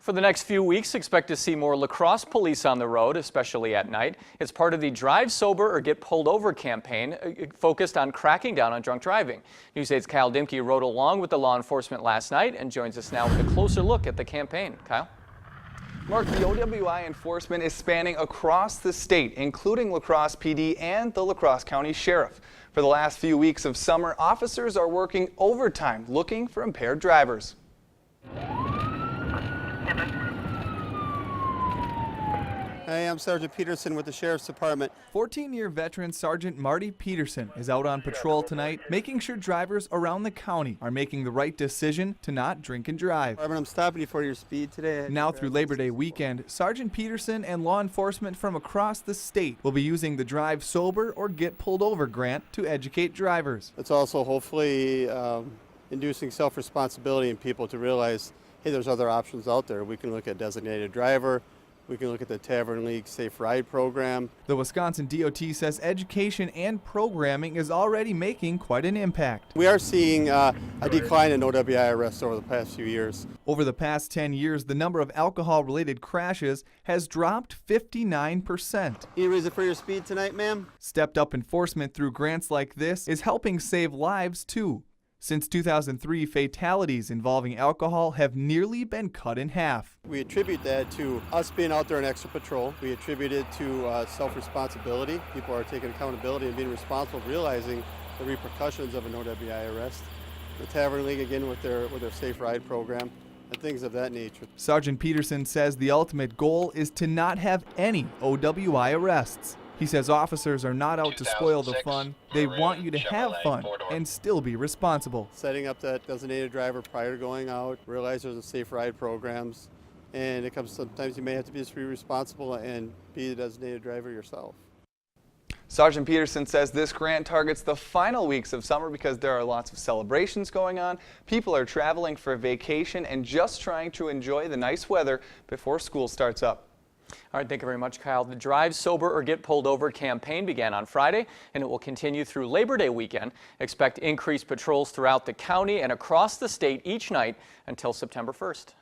For the next few weeks, expect to see more lacrosse police on the road, especially at night. It's part of the Drive Sober or Get Pulled Over campaign focused on cracking down on drunk driving. News 8's Kyle Dimke rode along with the law enforcement last night and joins us now with a closer look at the campaign. Kyle? Mark, the OWI enforcement is spanning across the state, including La Crosse PD and the La Crosse County Sheriff. For the last few weeks of summer, officers are working overtime looking for impaired drivers. Hey, I'm Sergeant Peterson with the Sheriff's Department. 14-year veteran Sergeant Marty Peterson is out on patrol tonight, making sure drivers around the county are making the right decision to not drink and drive. I'm stopping you for your speed today. Now through Labor Day weekend, Sergeant Peterson and law enforcement from across the state will be using the Drive Sober or Get Pulled Over grant to educate drivers. It's also hopefully inducing self-responsibility in people to realize, hey, there's other options out there. We can look at designated driver. We can look at the Tavern League Safe Ride program. The Wisconsin DOT says education and programming is already making quite an impact. We are seeing a decline in OWI arrests over the past few years. Over the past 10 years, the number of alcohol-related crashes has dropped 59%. Any reason for your speed tonight, ma'am? Stepped up enforcement through grants like this is helping save lives too. Since 2003, fatalities involving alcohol have nearly been cut in half. We attribute that to us being out there on extra patrol. We attribute it to self-responsibility. People are taking accountability and being responsible, realizing the repercussions of an OWI arrest. The Tavern League, again, with their Safe Ride program and things of that nature. Sergeant Peterson says the ultimate goal is to not have any OWI arrests. He says officers are not out to spoil the fun. They want you to have fun and still be responsible. Setting up that designated driver prior to going out, realize there's a safe ride programs, and it comes sometimes you may have to be just be responsible and be the designated driver yourself. Sergeant Peterson says this grant targets the final weeks of summer because there are lots of celebrations going on. People are traveling for vacation and just trying to enjoy the nice weather before school starts up. All right, thank you very much, Kyle. The Drive Sober or Get Pulled Over campaign began on Friday, and it will continue through Labor Day weekend. Expect increased patrols throughout the county and across the state each night until September 1st.